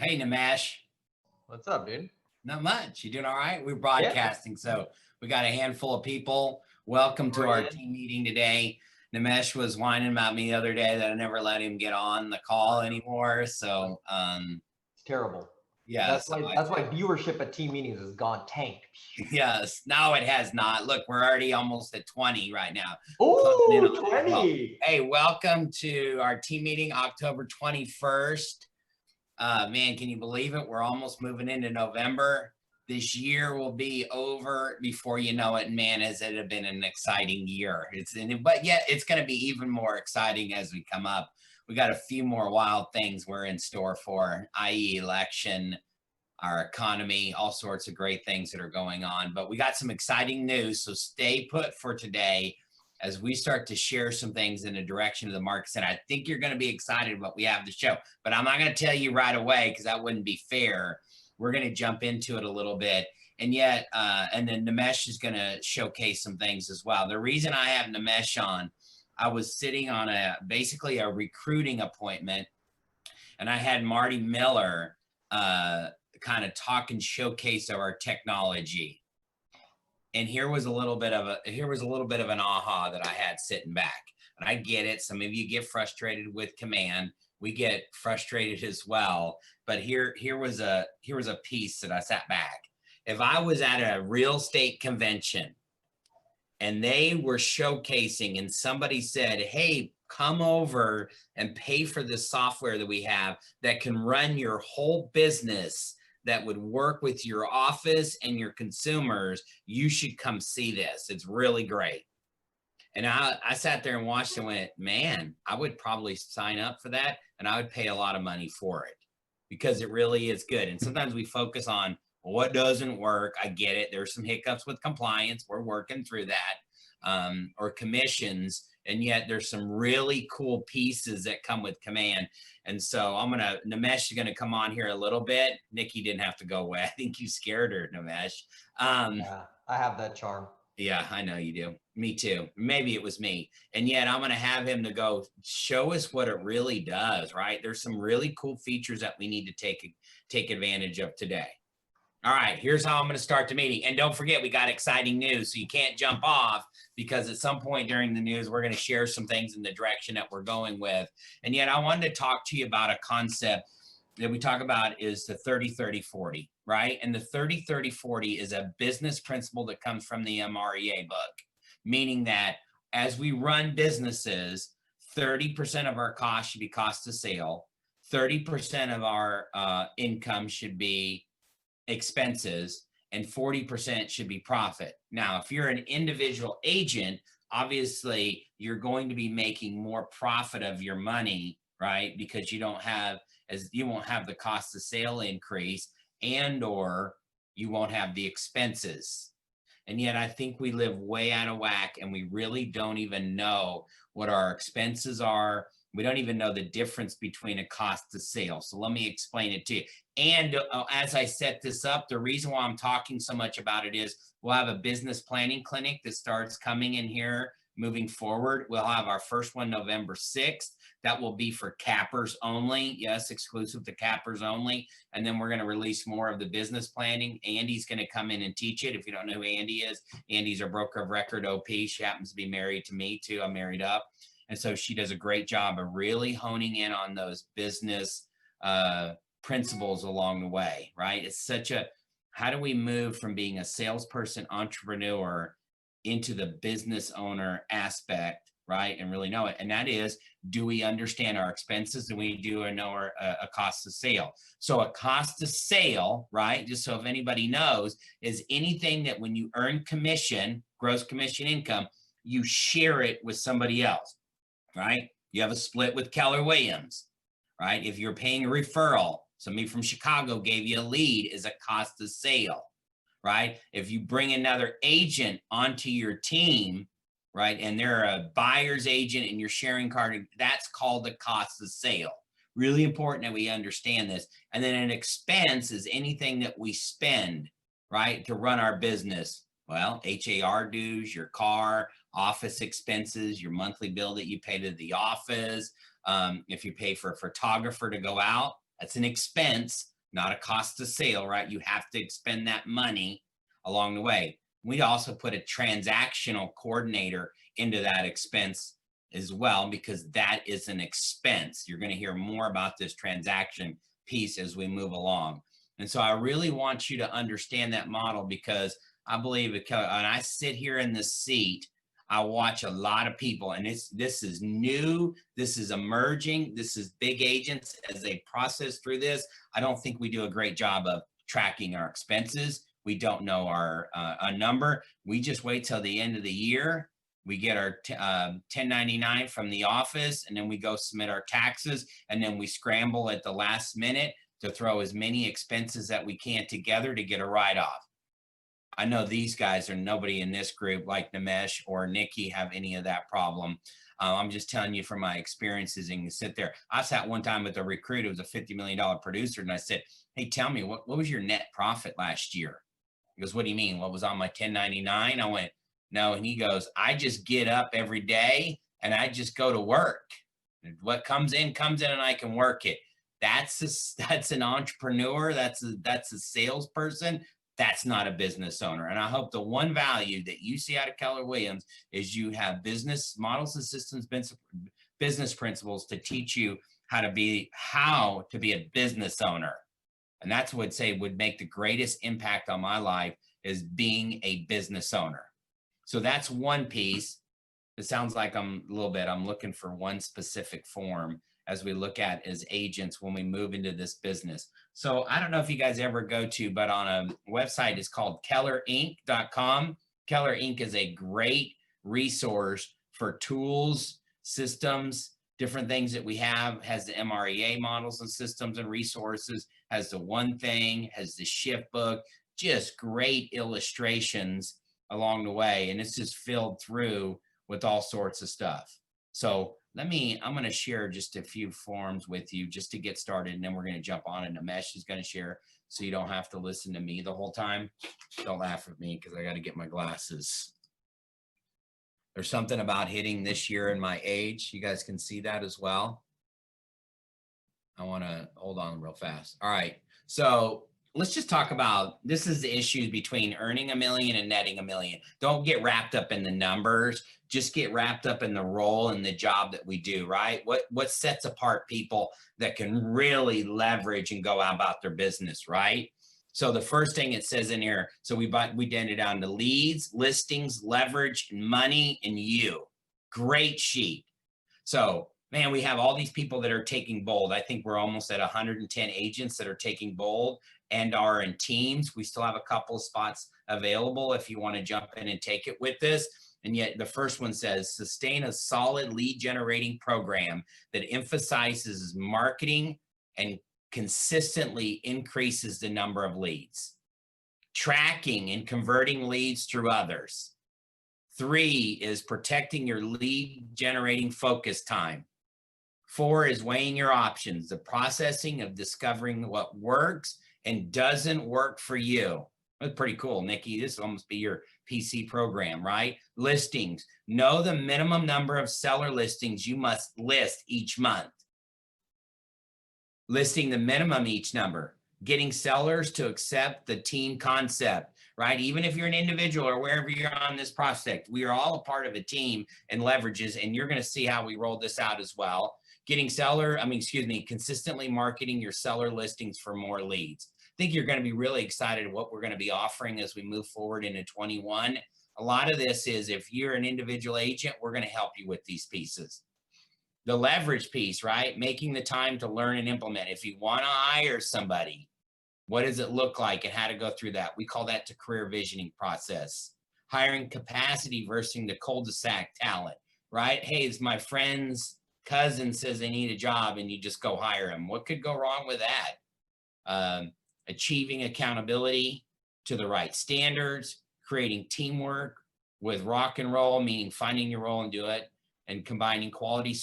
Hey, Nimesh. What's up, dude? Not much. You doing all right? We're Yeah, broadcasting, so we got a handful of people. Welcome to our already in. team meeting today. Nimesh was whining about me the other day that I never let him get on the call anymore. So, It's terrible. yeah. That's So why I that's why viewership at team meetings has gone tank. yes. No, it has not. Look, we're already almost at 20 right now. We're closing in Oh, on it. Well, 20. hey, welcome to our team meeting, October 21st. Man, can you believe it? We're almost moving into November. This year will be over before you know it. And man, has it been an exciting year. But yet it's going to be even more exciting as we come up. We got a few more wild things we're in store for, i.e. election, our economy, all sorts of great things that are going on. But we got some exciting news. So stay put for today as we start to share some things in the direction of the markets. And I think you're going to be excited what we have to show. But I'm not going to tell you right away because that wouldn't be fair. We're going to jump into it a little bit. And yet, and then Nimesh is going to showcase some things as well. The reason I have Nimesh on, I was sitting on basically a recruiting appointment, and I had Marty Miller kind of talk and showcase of our technology. And here was a little bit of an aha that I had sitting back. And I get it. Some of you get frustrated with command. We get frustrated as well. But here was a piece that I sat back. If I was at a real estate convention and they were showcasing and somebody said, hey, come over and pay for this software that we have that can run your whole business, that would work with your office and your consumers, you should come see this. It's really great. And I sat there and watched and went, man, I would probably sign up for that and I would pay a lot of money for it because it really is good. And sometimes we focus on what doesn't work. I get it. There's some hiccups with compliance. We're working through that, or commissions. And yet there's some really cool pieces that come with command. And so Nimesh is going to come on here a little bit. Nikki didn't have to go away. I think you scared her, Nimesh. Yeah, I have that charm. Yeah, I know you do. Me too. Maybe it was me. And yet I'm going to have him to go show us what it really does, right? There's some really cool features that we need to take advantage of today. All right, here's how I'm going to start the meeting. And don't forget, we got exciting news, so you can't jump off because at some point during the news, we're going to share some things in the direction that we're going with. And yet I wanted to talk to you about a concept that we talk about is the 30-30-40, right? And the 30-30-40 is a business principle that comes from the MREA book, meaning that as we run businesses, 30% of our cost should be cost of sale, 30% of our income should be expenses, and 40% should be profit. Now, if you're an individual agent, obviously you're going to be making more profit of your money, right? Because you won't have the cost of sale increase, and or you won't have the expenses. And yet I think we live way out of whack and we really don't even know what our expenses are. We don't even know the difference between a cost of sale. So let me explain it to you. And as I set this up, the reason why I'm talking so much about it is we'll have a business planning clinic that starts coming in here moving forward. We'll have our first one November 6th. That will be for cappers only. Yes, exclusive to cappers only. And then we're going to release more of the business planning. Andy's going to come in and teach it. If you don't know who Andy is, Andy's our broker of record OP. She happens to be married to me too. I'm married up. And so she does a great job of really honing in on those business principles along the way, right? It's how do we move from being a salesperson, entrepreneur into the business owner aspect, right? And really know it. And that is, do we understand our expenses? And we do know a cost of sale. So a cost of sale, right? Just so if anybody knows, is anything that when you earn commission, gross commission income, you share it with somebody else, right? You have a split with Keller Williams, right? If you're paying a referral, somebody from Chicago gave you a lead, is a cost of sale, right? If you bring another agent onto your team, right, and they're a buyer's agent and you're sharing card, that's called the cost of sale. Really important that we understand this. And then an expense is anything that we spend, right, to run our business. Well, HAR dues, your car, office expenses, your monthly bill that you pay to the office. If you pay for a photographer to go out, that's an expense not a cost of sale, right? You have to expend that money along the way. We also put a transactional coordinator into that expense as well, because that is an expense. You're going to hear more about this transaction piece as we move along. And so I really want you to understand that model, because I believe it, and I sit here in this seat, I watch a lot of people, and this is new, this is emerging, this is big agents as they process through this. I don't think we do a great job of tracking our expenses. We don't know our a number. We just wait till the end of the year. We get our 1099 from the office, and then we go submit our taxes, and then we scramble at the last minute to throw as many expenses that we can together to get a write-off. I know these guys, are nobody in this group like Nimesh or Nikki have any of that problem. I'm just telling you from my experiences, and you sit there. I sat one time with a recruit who was a $50 million producer, and I said, hey, tell me, what was your net profit last year? He goes, what do you mean? What was on my 1099? I went, no. And he goes, I just get up every day and I just go to work. What comes in, and I can work it. That's an entrepreneur. That's a salesperson. That's not a business owner. And I hope the one value that you see out of Keller Williams is you have business models and systems, business principles to teach you how to be a business owner. And that's what would make the greatest impact on my life, is being a business owner. So that's one piece. It sounds like I'm looking for one specific form as we look at as agents when we move into this business. So I don't know if you guys ever go to, but on a website, it's called kellerinc.com. Keller Inc. is a great resource for tools, systems, different things that we have. Has the MREA models and systems and resources, has the One Thing, has the Shift book, just great illustrations along the way. And it's just filled through with all sorts of stuff. So I'm going to share just a few forms with you just to get started, and then we're going to jump on, and Nimesh is going to share, so you don't have to listen to me the whole time. Don't laugh at me because I got to get my glasses. There's something about hitting this year in my age. You guys can see that as well. I want to hold on real fast. All right. So let's just talk about, this is the issues between earning $1 million and netting $1 million. Don't get wrapped up in the numbers. Just get wrapped up in the role and the job that we do, right? What sets apart people that can really leverage and go about their business, right? So the first thing it says in here, so we did it down to leads, listings, leverage, and money, and you. Great sheet. So man, we have all these people that are taking bold. I think we're almost at 110 agents that are taking bold and are in teams. We still have a couple of spots available if you want to jump in and take it with this. And yet the first one says, sustain a solid lead generating program that emphasizes marketing and consistently increases the number of leads. Tracking and converting leads through others. 3 is protecting your lead generating focus time. 4 is weighing your options, the processing of discovering what works and doesn't work for you. That's pretty cool, Nikki. This will almost be your PC program, right? Listings. Know the minimum number of seller listings you must list each month. Listing the minimum each number. Getting sellers to accept the team concept, right? Even if you're an individual or wherever you're on this prospect, we are all a part of a team and leverages, and you're going to see how we roll this out as well. Consistently marketing your seller listings for more leads. I think you're going to be really excited what we're going to be offering as we move forward into 21. A lot of this is, if you're an individual agent, we're going to help you with these pieces. The leverage piece, right? Making the time to learn and implement. If you want to hire somebody, what does it look like and how to go through that? We call that the career visioning process. Hiring capacity versus the cul-de-sac talent, right? Hey, it's my friend's cousin says they need a job and you just go hire him. What could go wrong with that? Achieving accountability to the right standards, creating teamwork with rock and roll, meaning finding your role and do it, and combining quality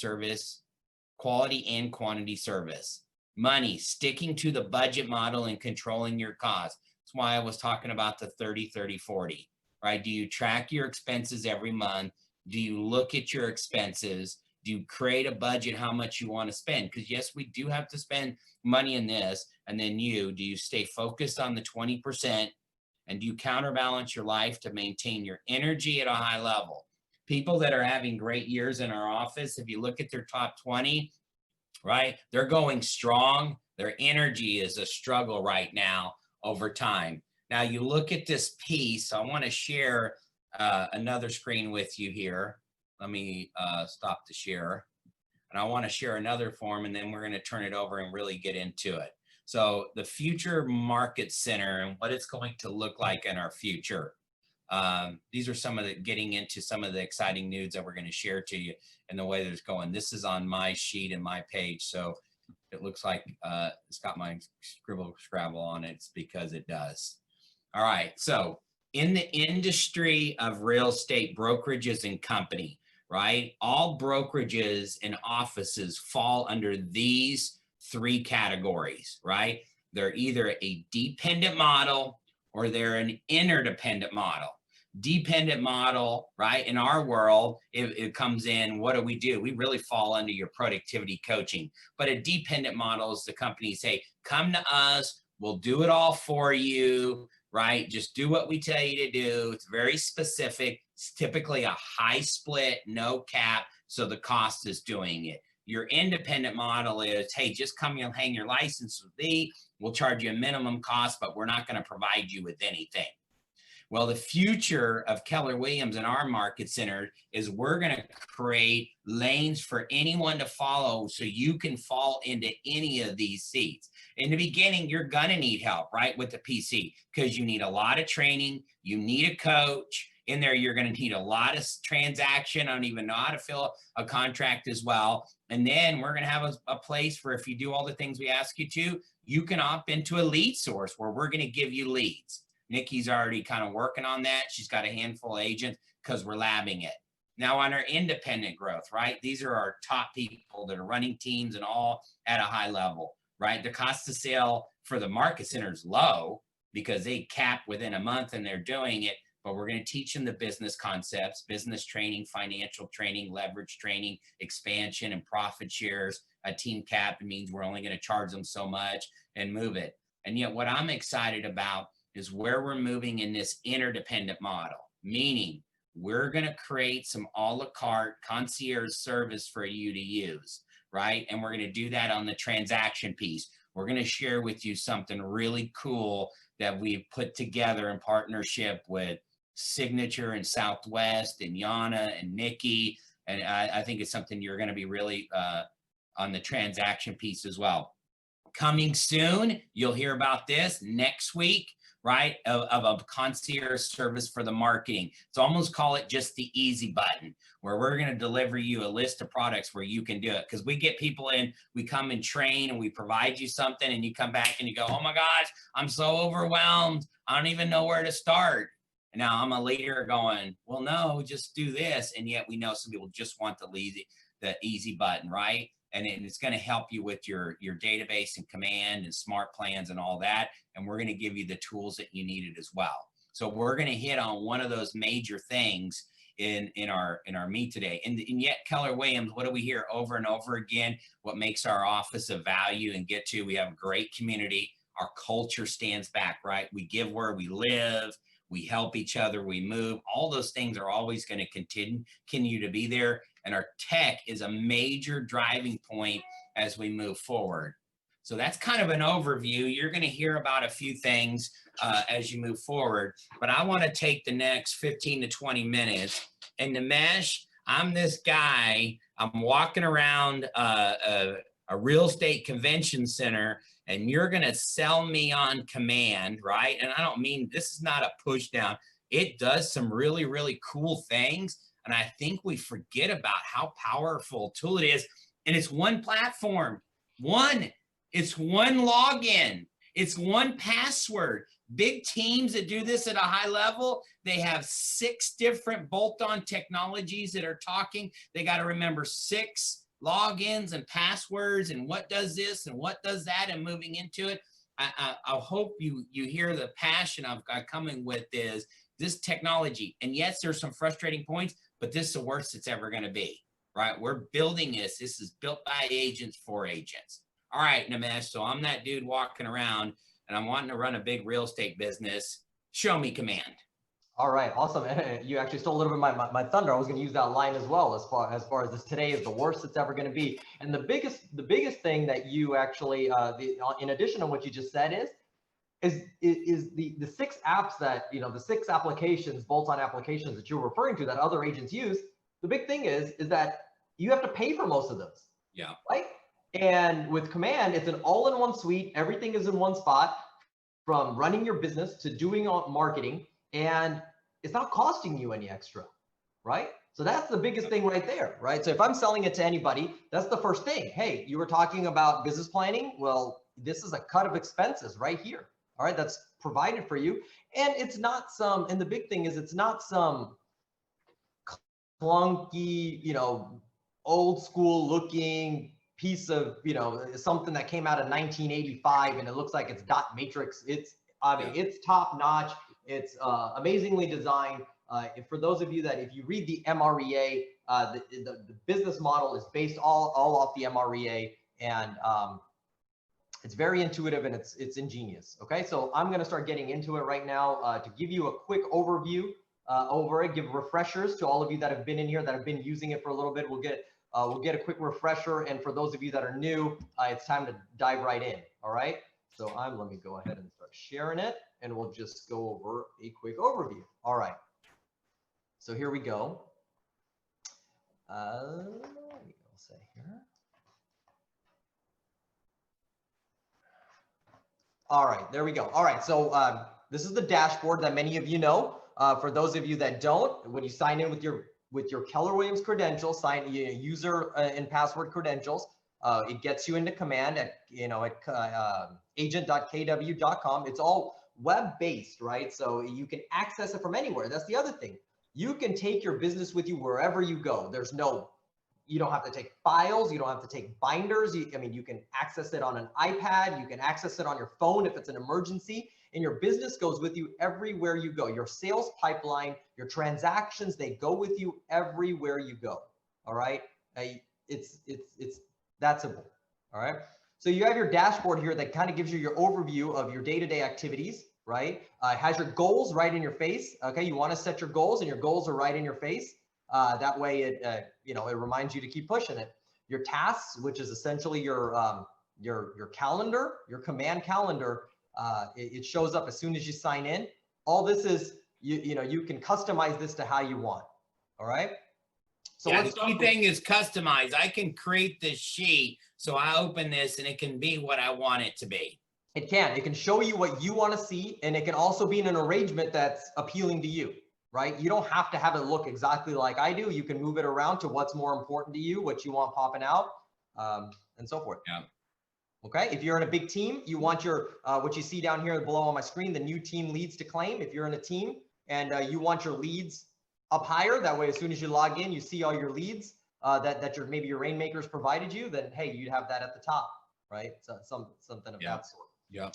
and quantity service. Money, sticking to the budget model and controlling your costs. That's why I was talking about the 30-30-40, right? Do you track your expenses every month? Do you look at your expenses? Do you create a budget how much you want to spend? Because yes, we do have to spend money in this. And then do you stay focused on the 20%? And do you counterbalance your life to maintain your energy at a high level? People that are having great years in our office, if you look at their top 20, right, they're going strong. Their energy is a struggle right now over time. Now you look at this piece. I want to share another screen with you here. Let me stop the share. And I want to share another form, and then we're going to turn it over and really get into it. So the future market center and what it's going to look like in our future. These are some of the getting into some of the exciting news that we're going to share to you and the way that it's going. This is on my sheet and my page. So it looks like it's got my scribble scrabble on it. It's because it does. All right. So in the industry of real estate brokerages and company, right? All brokerages and offices fall under these three categories, right? They're either a dependent model or they're an interdependent model. Dependent model, right? In our world, it comes in, what do? We really fall under your productivity coaching. But a dependent model is the company say, come to us, we'll do it all for you, right? Just do what we tell you to do. It's very specific. It's typically a high split, no cap, so the cost is doing it. Your independent model is, hey, just come and hang your license with me. We'll charge you a minimum cost, but we're not going to provide you with anything. Well, the future of Keller Williams in our market center is we're going to create lanes for anyone to follow so you can fall into any of these seats. In the beginning, you're going to need help, right, with the PC because you need a lot of training. You need a coach. In there, you're going to need a lot of transaction. I don't even know how to fill a contract as well. And then we're going to have a place where if you do all the things we ask you to, you can opt into a lead source where we're going to give you leads. Nikki's already kind of working on that. She's got a handful of agents because we're labbing it. Now on our independent growth, right? These are our top people that are running teams and all at a high level, right? The cost of sale for the market center is low because they cap within a month and they're doing it. But we're going to teach them the business concepts, business training, financial training, leverage training, expansion and profit shares. A team cap means we're only going to charge them so much and move it. And yet what I'm excited about is where we're moving in this interdependent model, meaning we're going to create some a la carte concierge service for you to use, right? And we're going to do that on the transaction piece. We're going to share with you something really cool that we've put together in partnership with Signature and Southwest and Yana and Nikki. And I think it's something you're going to be really on the transaction piece as well. Coming soon, you'll hear about this next week, right? Of a concierge service for the marketing. So almost call it just the easy button, where we're going to deliver you a list of products where you can do it. Because we get people in, we come and train and we provide you something and you come back and you go, oh my gosh, I'm so overwhelmed. I don't even know where to start. And now I'm a leader going, well, no, just do this. And yet we know some people just want the easy button, right? And it's going to help you with your database and command and smart plans and all that. And we're going to give you the tools that you needed as well. So we're going to hit on one of those major things in our meet today. And yet Keller Williams, what do we hear over and over again? What makes our office of value and get to? We have a great community. Our culture stands back, right? We give where we live. We help each other. We move. All those things are always going to continue to be there. And our tech is a major driving point as we move forward. So that's kind of an overview. You're going to hear about a few things as you move forward. But I want to take the next 15 to 20 minutes. And Nimesh, I'm this guy. I'm walking around a real estate convention center, and you're going to sell me on command, right? And I don't mean, this is not a push down. It does some really, really cool things. And I think we forget about how powerful a tool it is. And it's one platform, it's one login, it's one password. Big teams that do this at a high level, they have 6 different bolt-on technologies that are talking. They got to remember 6 logins and passwords and what does this and what does that and moving into it. I hope you hear the passion I've got coming with this technology. And yes, there's some frustrating points, but this is the worst it's ever going to be. right? We're building this. This is built by agents for agents. All right, Nimesh. So I'm that dude walking around and I'm wanting to run a big real estate business. Show me command. All right, awesome. You actually stole a little bit of my thunder. I was going to use that line as well. As far as this today is the worst it's ever going to be. And the biggest thing that you actually, in addition to what you just said, is the 6 apps that, the 6 applications, bolt-on applications that you're referring to that other agents use. The big thing is that you have to pay for most of those. Yeah. Right. And with Command, it's an all-in-one suite. Everything is in one spot, from running your business to doing marketing, and it's not costing you any extra, right? So that's the biggest thing right there, right? So if I'm selling it to anybody, that's the first thing. Hey, you were talking about business planning. Well, this is a cut of expenses right here. All right, that's provided for you. And it's not some, and the big thing is it's not some clunky, old school looking piece of, something that came out of 1985 and it looks like it's dot matrix. It's top notch. It's amazingly designed. For those of you that, if you read the MREA, the business model is based all off the MREA, and it's very intuitive and it's ingenious. Okay, so I'm going to start getting into it right now to give you a quick overview over it, give refreshers to all of you that have been in here, that have been using it for a little bit. We'll get a quick refresher, and for those of you that are new, it's time to dive right in. All right. So let me go ahead and start sharing it, and we'll just go over a quick overview. All right. So here we go. Let me go say here. All right, there we go. All right, so this is the dashboard that many of you know. For those of you that don't, when you sign in with your Keller Williams credentials, user and password credentials, it gets you into Command at agent.kw.com. It's all web-based, right? So you can access it from anywhere. That's the other thing. You can take your business with you wherever you go. You don't have to take files. You don't have to take binders. You can access it on an iPad. You can access it on your phone if it's an emergency. And your business goes with you everywhere you go. Your sales pipeline, your transactions, they go with you everywhere you go. All right. It's that simple. All right. So you have your dashboard here that kind of gives you your overview of your day-to-day activities, right? It has your goals right in your face. Okay. You want to set your goals, and your goals are right in your face. That way it reminds you to keep pushing it. Your tasks, which is essentially your calendar, your Command calendar, it shows up as soon as you sign in. All this is, you can customize this to how you want. All right. So yeah, the key thing is customize. I can create this sheet, so I open this and it can be what I want it to be. It can show you what you want to see, and it can also be in an arrangement that's appealing to you. Right? You don't have to have it look exactly like I do. You can move it around to what's more important to you, what you want popping out, and so forth. Yeah. Okay. If you're in a big team, you want your, what you see down here below on my screen, the new team leads to claim. If you're in a team and you want your leads up higher, that way, as soon as you log in, you see all your leads that maybe your Rainmakers provided you, then, hey, you'd have that at the top, right? So something of that sort. Yeah.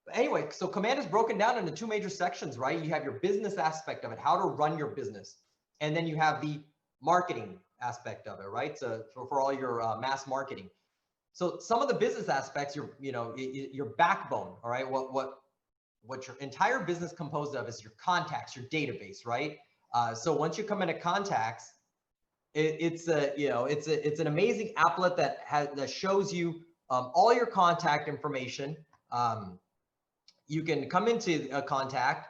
But anyway, so Command is broken down into 2 major sections, right? You have your business aspect of it, how to run your business. And then you have the marketing aspect of it, right? So for all your mass marketing. So some of the business aspects, your backbone, all right? What your entire business composed of is your contacts, your database, right? So once you come into contacts, it's an amazing applet that shows you all your contact information. You can come into a contact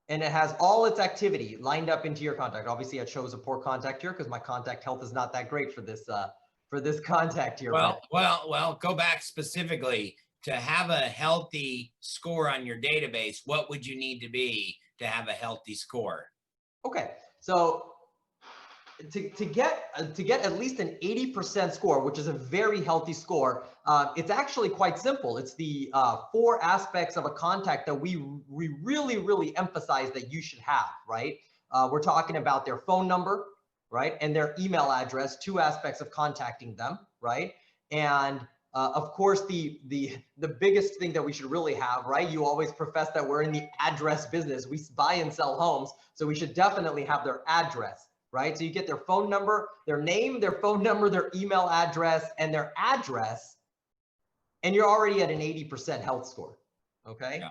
and it has all its activity lined up into your contact. Obviously, I chose a poor contact here because my contact health is not that great for this contact here. Well, go back specifically to have a healthy score on your database. What would you need to be to have a healthy score? Okay, so to get at least an 80% score, which is a very healthy score, it's actually quite simple. It's the 4 aspects of a contact that we really, really emphasize that you should have, right? We're talking about their phone number, right? And their email address, 2 aspects of contacting them, right? And of course, the biggest thing that we should really have, right? You always profess that we're in the address business. We buy and sell homes, so we should definitely have their address, right? So you get their phone number, their name, their phone number, their email address, and their address, and you're already at an 80% health score, okay? Yeah.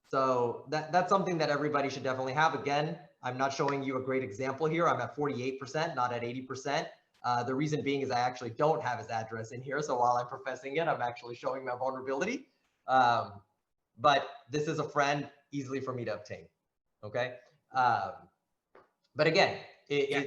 So that's something that everybody should definitely have. Again, I'm not showing you a great example here. I'm at 48%, not at 80%. The reason being is I actually don't have his address in here. So while I'm professing it, I'm actually showing my vulnerability. But this is a friend easily for me to obtain. Okay. But again,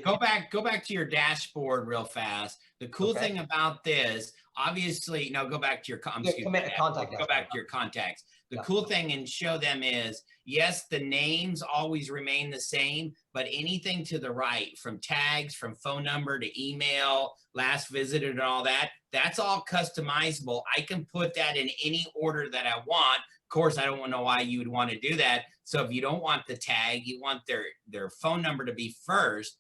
go back to your dashboard real fast. The cool thing about this, obviously, no, go back to your go back to your contacts. The cool thing and show them is, yes, the names always remain the same, but anything to the right, from tags, from phone number to email, last visited and all that, that's all customizable. I can put that in any order that I want. Of course, I don't know why you would want to do that. So if you don't want the tag, you want their phone number to be first.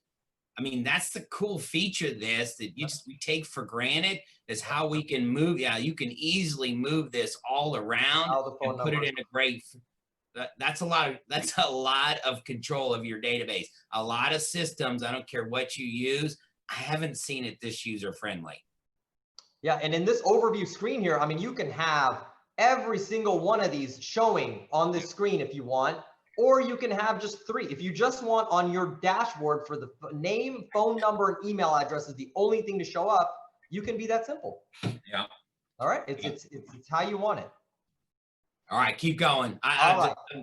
I mean, that's the cool feature of this that we take for granted, is how we can move. Yeah, you can easily move this all around and put it in a great. That's a lot of control of your database. A lot of systems, I don't care what you use, I haven't seen it this user friendly. Yeah, and in this overview screen here, I mean, you can have every single one of these showing on this screen if you want, or you can have just 3. If you just want on your dashboard for the name, phone number, and email address is the only thing to show up, you can be that simple. Yeah. All right. It's how you want it. All right, keep going.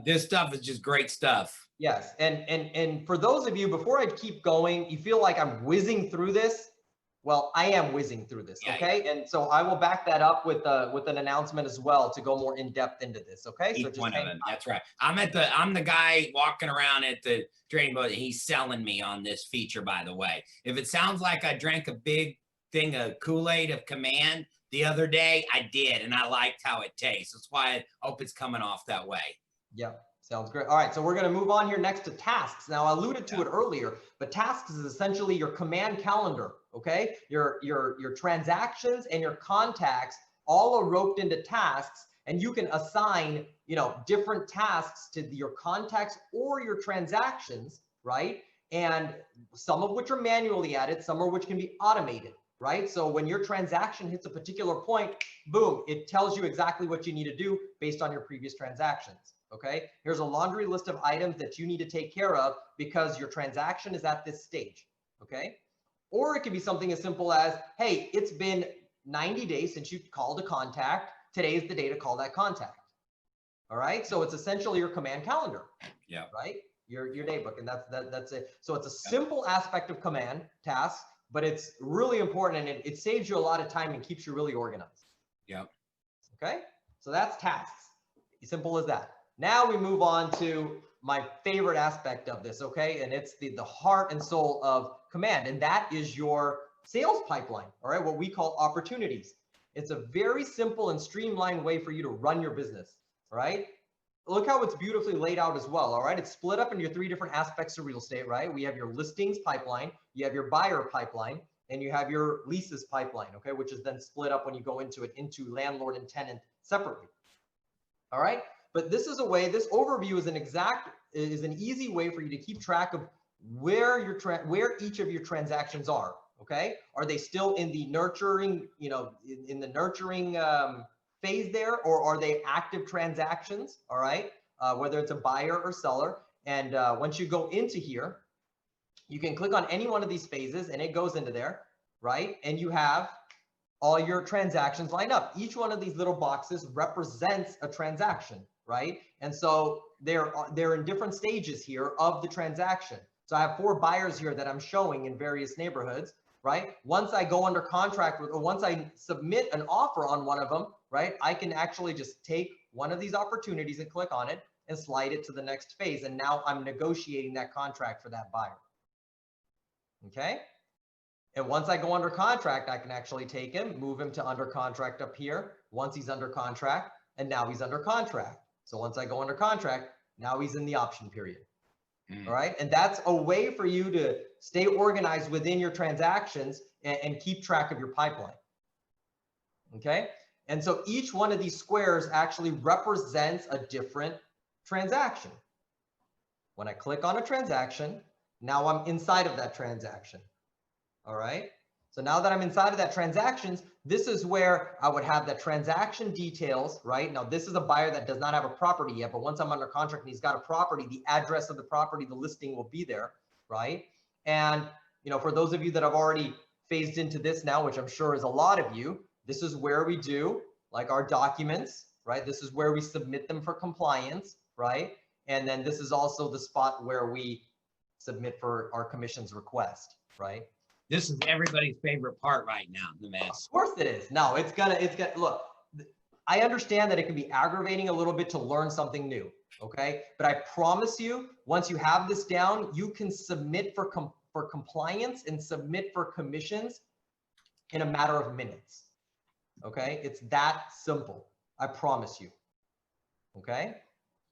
This stuff is just great stuff. Yes, and for those of you, before I keep going, you feel like I'm whizzing through this. Well, I am whizzing through this, okay? Yeah. And so I will back that up with an announcement as well to go more in depth into this, okay? So just that's right. I'm the guy walking around at the training boat. He's selling me on this feature, by the way. If it sounds like I drank a big thing of Kool-Aid of Command the other day, I did, and I liked how it tastes. That's why I hope it's coming off that way. Yep. Sounds great. All right, so we're going to move on here next to tasks. Now, I alluded to it earlier, but tasks is essentially your command calendar, okay? Your transactions and your contacts all are roped into tasks, and you can assign, different tasks to your contacts or your transactions, right? And some of which are manually added, some of which can be automated, right? So when your transaction hits a particular point, boom, it tells you exactly what you need to do based on your previous transactions. Okay, here's a laundry list of items that you need to take care of because your transaction is at this stage. Okay, or it could be something as simple as, hey, it's been 90 days since you called a contact. Today is the day to call that contact. All right, so it's essentially your command calendar. Yeah. Right, your day book, and that's it. So it's a simple aspect of command tasks, but it's really important, and it saves you a lot of time and keeps you really organized. Yeah. Okay, so that's tasks. Simple as that. Now we move on to my favorite aspect of this, okay? And it's the heart and soul of command, and that is your sales pipeline, all right? What we call opportunities. It's a very simple and streamlined way for you to run your business, all right? Look how it's beautifully laid out as well, all right? It's split up into your 3 different aspects of real estate, right? We have your listings pipeline, you have your buyer pipeline, and you have your leases pipeline, okay? Which is then split up when you go into it into landlord and tenant separately, all right? But this is a way, this overview is an easy way for you to keep track of where each of your transactions are. Okay, are they still in the nurturing, in the nurturing phase there, or are they active transactions? All right, whether it's a buyer or seller. And once you go into here, you can click on any one of these phases, and it goes into there, right? And you have all your transactions lined up. Each one of these little boxes represents a transaction, right? And so they're in different stages here of the transaction. So I have 4 buyers here that I'm showing in various neighborhoods, right? Once I go under contract with, or once I submit an offer on one of them, right, I can actually just take one of these opportunities and click on it and slide it to the next phase. And now I'm negotiating that contract for that buyer. Okay. And once I go under contract, I can actually take him, move him to under contract up here. Once he's under contract, and now he's under contract. So once I go under contract, now he's in the option period. All right. And that's a way for you to stay organized within your transactions and keep track of your pipeline. Okay. And so each one of these squares actually represents a different transaction. When I click on a transaction, Now I'm inside of that transaction. All right. So now that I'm inside of that transactions, this is where I would have the transaction details, right? Now, this is a buyer that does not have a property yet, but once I'm under contract and he's got a property, the address of the property, the listing will be there, right? And, you know, for those of you that have already phased into this now, which I'm sure is a lot of you, this is where we do like our documents, right? This is where we submit them for compliance, right? And then this is also the spot where we submit for our commissions request, right? This is everybody's favorite part right now, the Of mess. course it is. No, it's gonna, look, I understand that it can be aggravating a little bit to learn something new. Okay. But I promise you, once you have this down, you can submit for compliance and submit for commissions in a matter of minutes. Okay. It's that simple. I promise you. Okay.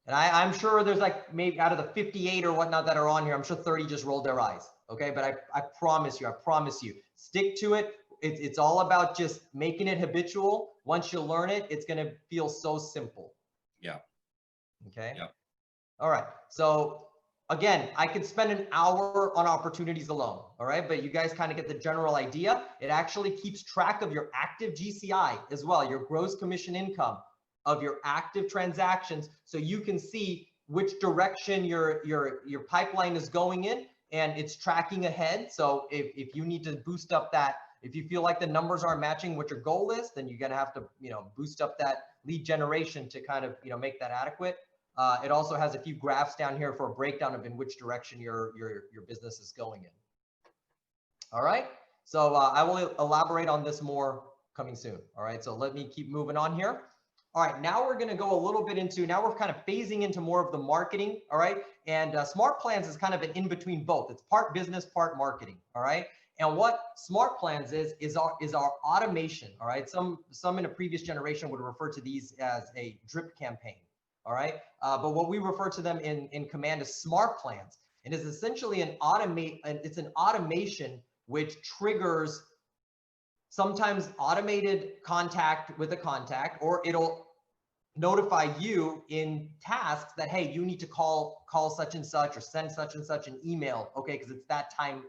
And I'm sure there's like maybe out of the 58 or whatnot that are on here, I'm sure 30 just rolled their eyes. Okay. But I promise you, stick to it. It's all about just making it habitual. Once you learn it, it's going to feel so simple. Yeah. Okay. Yeah. All right. So again, I could spend an hour on opportunities alone. All right. But you guys kind of get the general idea. It actually keeps track of your active GCI as well, your gross commission income of your active transactions. So you can see which direction your pipeline is going in, and it's tracking ahead. So if you need to boost up that, if you feel like the numbers aren't matching what your goal is, then you're going to have to, you know, boost up that lead generation to kind of, you know, make that adequate. It also has a few graphs down here for a breakdown of in which direction your business is going in. All right. So I will elaborate on this more coming soon. All right. So let me keep moving on here. All right. Now we're going to go a little bit into, now we're kind of phasing into more of the marketing. All right. And Smart Plans is kind of an in between both. It's part business, part marketing. All right. And what Smart Plans is our automation. All right. Some in a previous generation would refer to these as a drip campaign. All right. But what we refer to them in Command as Smart Plans. It is essentially it's an automation which triggers sometimes automated contact with a contact, or it'll notify you in tasks that, hey, you need to call such and such or send such and such an email. Okay. Cause it's that time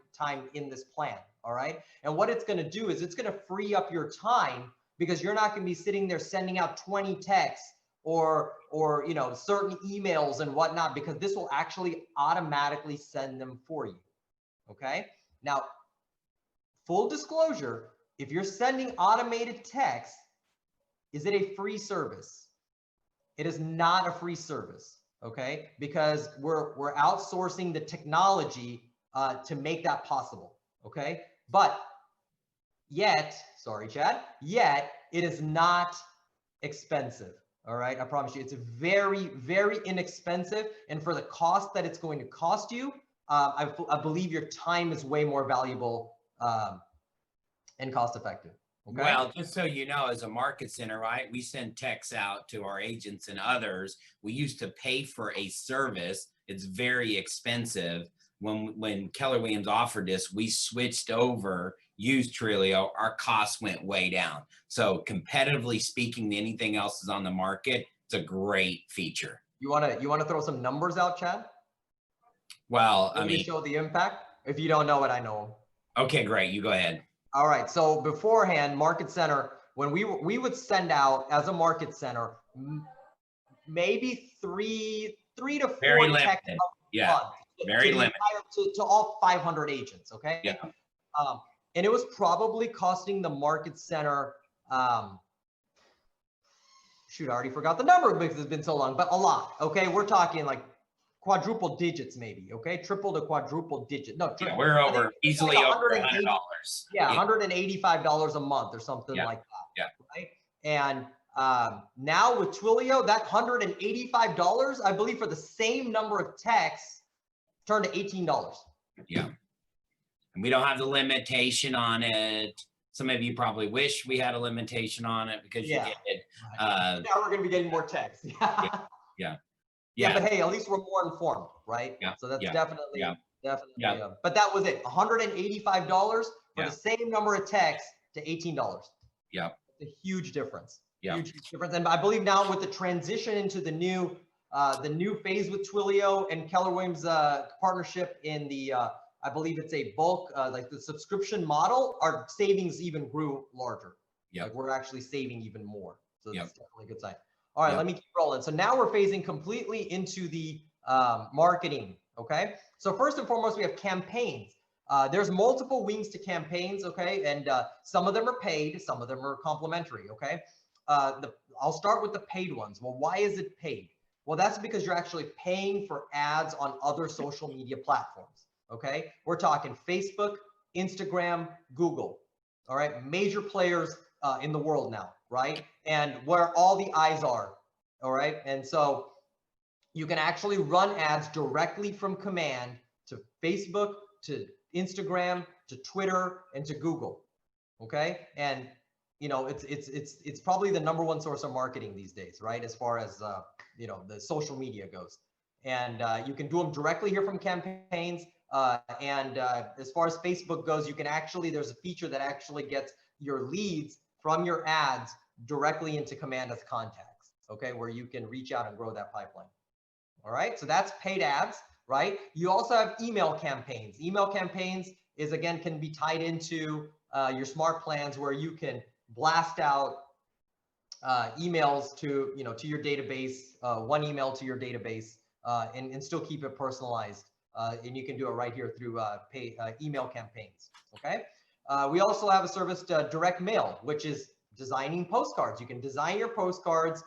in this plan. All right. And what it's going to do is it's going to free up your time, because you're not going to be sitting there sending out 20 texts or, you know, certain emails and whatnot, because this will actually automatically send them for you. Okay. Now, full disclosure, if you're sending automated text, is it a free service? It is not a free service, okay? Because we're outsourcing the technology to make that possible, okay? But yet, sorry, Chad, yet it is not expensive, all right? I promise you, it's very, very inexpensive. And for the cost that it's going to cost you, I believe your time is way more valuable and cost effective. Okay. Well, just so you know, as a market center, right, we send texts out to our agents and others. We used to pay for a service. It's very expensive. When Keller Williams offered this, we switched over, used Trillio, our costs went way down. So competitively speaking, anything else is on the market. It's a great feature. You wanna throw some numbers out, Chad? Well, Let me show the impact. If you don't know it, I know them. Okay, great. You go ahead. All right. So beforehand, Market Center, when we would send out as a Market Center, maybe three to four Very texts limited. a month Very limited to all 500 agents. Okay. Yeah. And it was probably costing the Market Center, shoot, I already forgot the number because it's been so long, but a lot. Okay. We're talking like quadruple digits, maybe. Okay. Triple to quadruple digit. No, yeah, we're over easily like over $100. Yeah, $185 a month or something like that. Yeah. Right. And now with Twilio, that $185, I believe, for the same number of texts, turned to $18. Yeah. And we don't have the limitation on it. Some of you probably wish we had a limitation on it because you get it. Now we're going to be getting more texts. Yeah, but hey, at least we're more informed, right? Yeah. So that's definitely. Yeah. But that was it. $185 for the same number of texts to $18. Yeah. It's a huge difference. Yeah. Huge difference. And I believe now with the transition into the new The new phase with Twilio and Keller Williams partnership in the, I believe it's a bulk, like the subscription model, our savings even grew larger. Yep. Like we're actually saving even more. So Yep. that's definitely a good sign. All right, Yep. let me keep rolling. So now we're phasing completely into the marketing, okay? So first and foremost, we have campaigns. There's multiple wings to campaigns, okay? And some of them are paid, some of them are complimentary, okay? I'll start with the paid ones. Well, why is it paid? Well, that's because you're actually paying for ads on other social media platforms, okay? We're talking Facebook, Instagram, Google, all right? Major players in the world now, right? And where all the eyes are, all right? And so you can actually run ads directly from command to Facebook, to Instagram, to Twitter, and to Google, okay? And you know, it's probably the #1 source of marketing these days, right? As far as you know, the social media goes. And you can do them directly here from campaigns. As far as Facebook goes, you can actually, there's a feature that actually gets your leads from your ads directly into command as contacts, okay? Where you can reach out and grow that pipeline. All right, so that's paid ads, right? You also have email campaigns. Email campaigns is, again, can be tied into your smart plans where you can blast out emails to, you know, to your database, one email to your database, and still keep it personalized. And you can do it right here through email campaigns, okay? We also have a service to direct mail, which is designing postcards. You can design your postcards,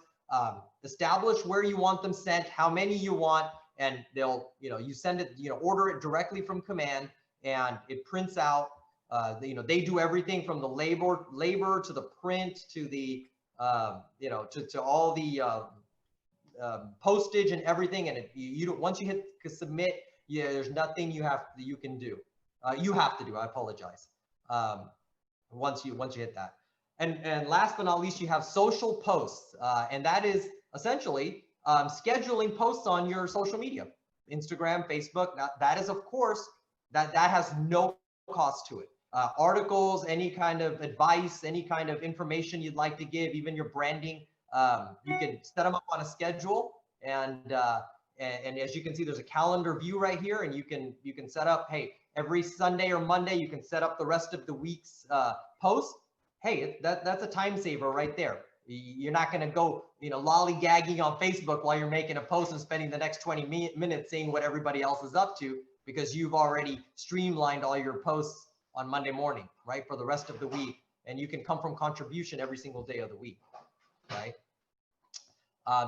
establish where you want them sent, how many you want, and they'll, you know, you send it, you know, order it directly from command, and it prints out. You know, they do everything from the labor to the print to the, you know, to all the postage and everything. And you don't, once you hit submit, yeah, there's nothing you can do. You have to do. I apologize. Once you hit that. And last but not least, you have social posts, and that is essentially scheduling posts on your social media, Instagram, Facebook. That is, of course, that has no cost to it. Articles, any kind of advice, any kind of information you'd like to give, even your branding, you can set them up on a schedule. And as you can see, there's a calendar view right here, and you can set up, hey, every Sunday or Monday, you can set up the rest of the week's post. Hey, that's a time saver right there. You're not going to go, you know, lollygagging on Facebook while you're making a post and spending the next 20 minutes seeing what everybody else is up to, because you've already streamlined all your posts on Monday morning, right, for the rest of the week. And you can come from contribution every single day of the week, right?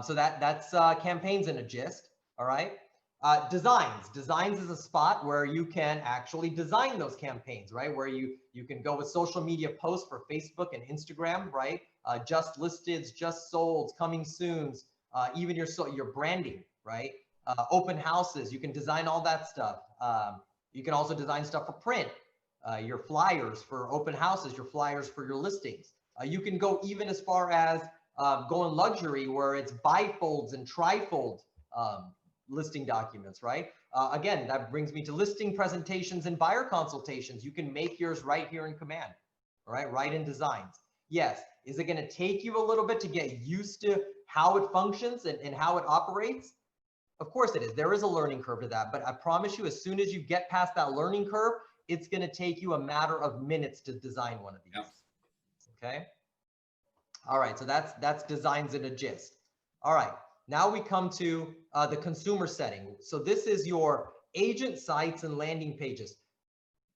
So that's campaigns in a gist, all right? Designs is a spot where you can actually design those campaigns, right? Where you can go with social media posts for Facebook and Instagram, right? Just listeds, just solds, coming soons, even your branding, right? Open houses, you can design all that stuff. You can also design stuff for print, your flyers for open houses, your flyers for your listings. You can go even as far as going luxury, where it's bifolds and trifold listing documents, right? Again, that brings me to listing presentations and buyer consultations. You can make yours right here in command, all right? Right in designs. Yes, is it gonna take you a little bit to get used to how it functions and how it operates? Of course it is. There is a learning curve to that, but I promise you, as soon as you get past that learning curve, it's gonna take you a matter of minutes to design one of these, okay? All right, so that's designs in a gist. All right. Now we come to the consumer setting. So this is your agent sites and landing pages.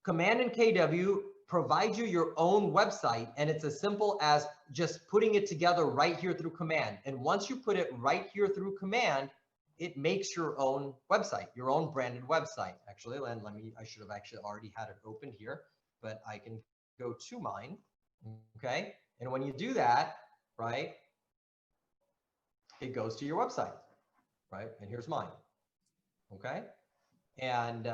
Command and KW provide you your own website, and it's as simple as just putting it together right here through command. And once you put it right here through command, it makes your own website, your own branded website. Actually, I should have actually already had it open here, but I can go to mine, okay? And when you do that, right, it goes to your website, right? And here's mine, okay? And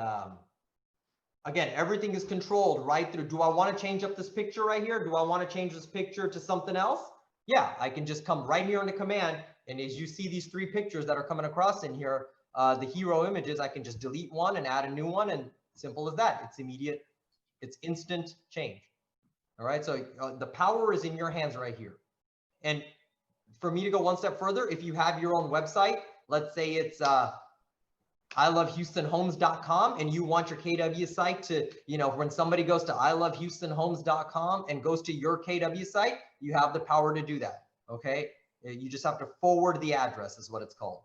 again, everything is controlled right through. Do I want to change up this picture right here? Do I want to change this picture to something else? Yeah, I can just come right here into command. And as you see these 3 pictures that are coming across in here, the hero images, I can just delete one and add a new one, and simple as that. It's immediate, it's instant change. All right, so the power is in your hands right here. And for me to go one step further, if you have your own website, Let's say it's ilovehoustonhomes.com, and you want your KW site to, when somebody goes to ilovehoustonhomes.com and goes to your KW site, you have the power to do that. Okay. You just have to forward the address is what it's called.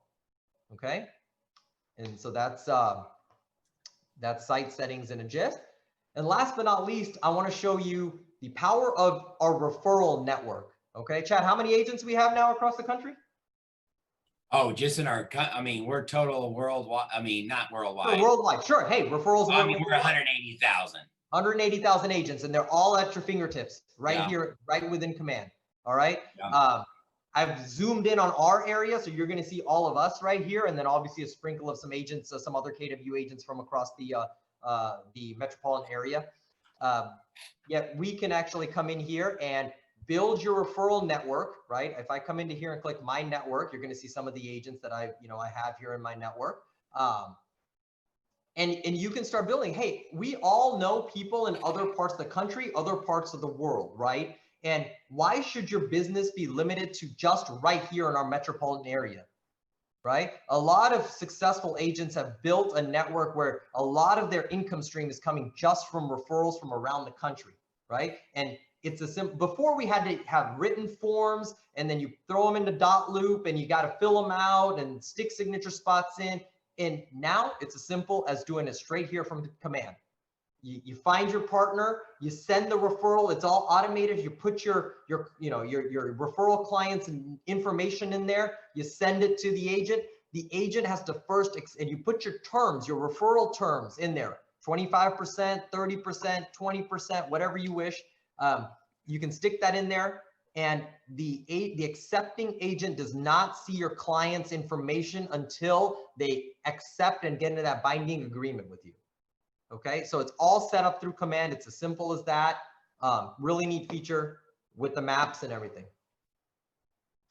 Okay. And so that's site settings in a gist. And last but not least, I want to show you the power of our referral network. Okay, Chad, how many agents we have now across the country? Oh, just in our, I mean, we're total worldwide. I mean, not worldwide. Sure, worldwide. Sure. Hey, referrals. I mean, we're 180,000. 180,000 agents, and they're all at your fingertips right here, right within Command. All right. Yeah. I've zoomed in on our area, so you're going to see all of us right here, and then obviously a sprinkle of some agents, some other KW agents from across the metropolitan area. Yet we can actually come in here and build your referral network, right? If I come into here and click my network, you're going to see some of the agents that I have here in my network. And you can start building. Hey, we all know people in other parts of the country, other parts of the world, right? And why should your business be limited to just right here in our metropolitan area, right? A lot of successful agents have built a network where a lot of their income stream is coming just from referrals from around the country, right? And it's a simple, before we had to have written forms and then you throw them into dotloop and you got to fill them out and stick signature spots in. And now it's as simple as doing it straight here from Command. You find your partner, you send the referral, it's all automated. You put your referral clients and information in there, you send it to the agent. The agent has to first, and you put your terms, your referral terms in there, 25%, 30%, 20%, whatever you wish. You can stick that in there, and the accepting agent does not see your client's information until they accept and get into that binding agreement with you. Okay, so it's all set up through Command. It's as simple as that. Really neat feature with the maps and everything.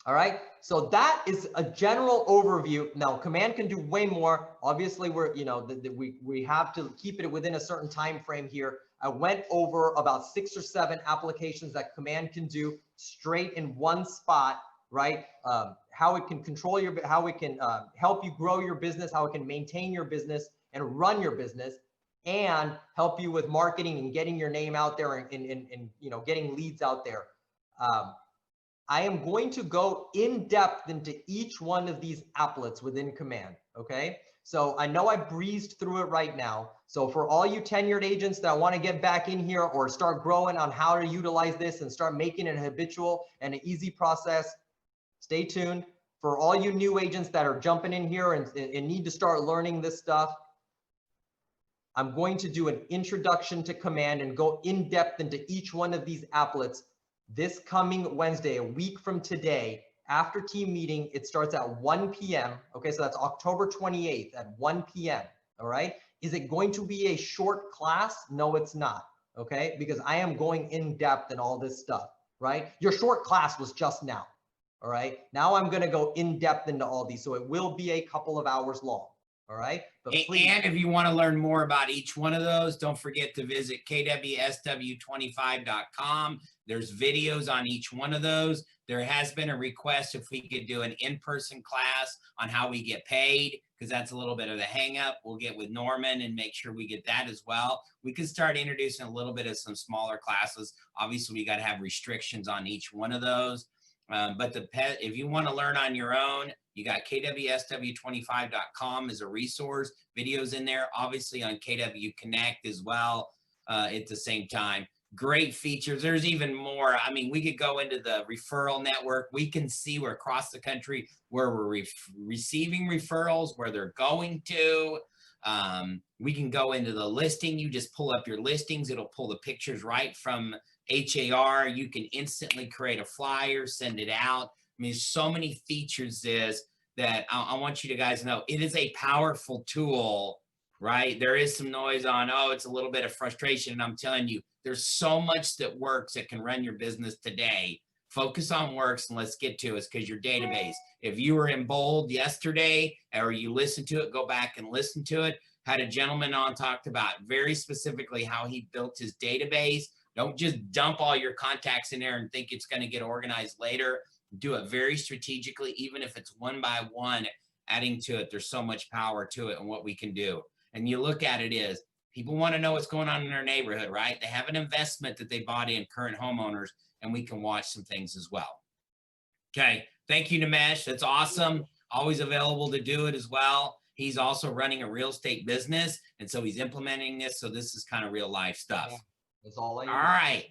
All right, so that is a general overview. Now, Command can do way more. Obviously, we have to keep it within a certain time frame here. I went over about 6 or 7 applications that Command can do straight in one spot, right? How it can control how it can help you grow your business, how it can maintain your business and run your business, and help you with marketing and getting your name out there and getting leads out there. I am going to go in depth into each one of these applets within Command. Okay, so I know I breezed through it right now. So for all you tenured agents that want to get back in here or start growing on how to utilize this and start making it a habitual and an easy process, stay tuned. For all you new agents that are jumping in here and need to start learning this stuff, I'm going to do an introduction to Command and go in depth into each one of these applets this coming Wednesday, a week from today, after team meeting. It starts at 1 p.m. Okay, so that's October 28th at 1 p.m. All right. Is it going to be a short class? No, it's not. Okay, because I am going in depth in all this stuff, right? Your short class was just now. All right. Now I'm going to go in depth into all these. So it will be a couple of hours long. All right. But please, and if you want to learn more about each one of those, don't forget to visit kwsw25.com. There's videos on each one of those. There has been a request if we could do an in-person class on how we get paid, because that's a little bit of the hang up. We'll get with Norman and make sure we get that as well. We could start introducing a little bit of some smaller classes. Obviously, we got to have restrictions on each one of those. But if you want to learn on your own, you got kwsw25.com as a resource, videos in there, obviously on KW Connect as well at the same time. Great features. There's even more. I mean, we could go into the referral network. We can see where across the country where we're receiving referrals, where they're going to. We can go into the listing. You just pull up your listings. It'll pull the pictures right from HAR. You can instantly create a flyer, send it out. I mean, there's so many features that I want you to guys know. It is a powerful tool, right? There is some noise on, oh, it's a little bit of frustration. And I'm telling you, there's so much that works that can run your business today. Focus on works and let's get to it, because your database. If you were in bold yesterday or you listened to it, go back and listen to it. Had a gentleman on talked about very specifically how he built his database. Don't just dump all your contacts in there and think it's going to get organized later. Do it very strategically, even if it's one by one. adding to it. There's so much power to it and what we can do. And you look at it is people want to know what's going on in their neighborhood, right? They have an investment that they bought in, current homeowners, and we can watch some things as well. Okay. Thank you, Nimesh. That's awesome. Always available to do it as well. He's also running a real estate business. And so he's implementing this. So this is kind of real life stuff. Yeah, that's all I need. All right.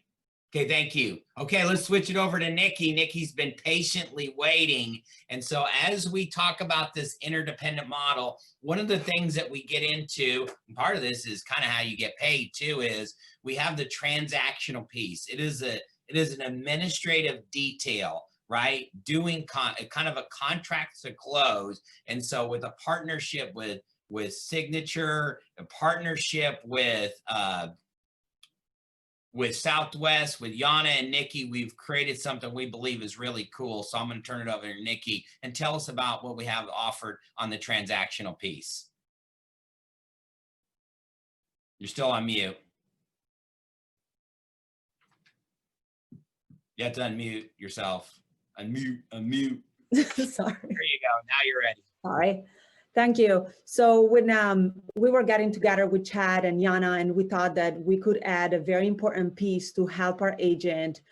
Okay, thank you. Okay, let's switch it over to Nikki. Nikki's been patiently waiting. And so as we talk about this interdependent model, one of the things that we get into, and part of this is kind of how you get paid too, is we have the transactional piece. It is an administrative detail, right? Doing kind of a contract to close. And so with a partnership with Signature, a partnership with Southwest, with Yana and Nikki, we've created something we believe is really cool. So I'm going to turn it over to Nikki and tell us about what we have offered on the transactional piece. You're still on mute. You have to unmute yourself. Unmute. Sorry. There you go. Now you're ready. Sorry. Thank you. So when we were getting together with Chad and Yana, and we thought that we could add a very important piece to help our agent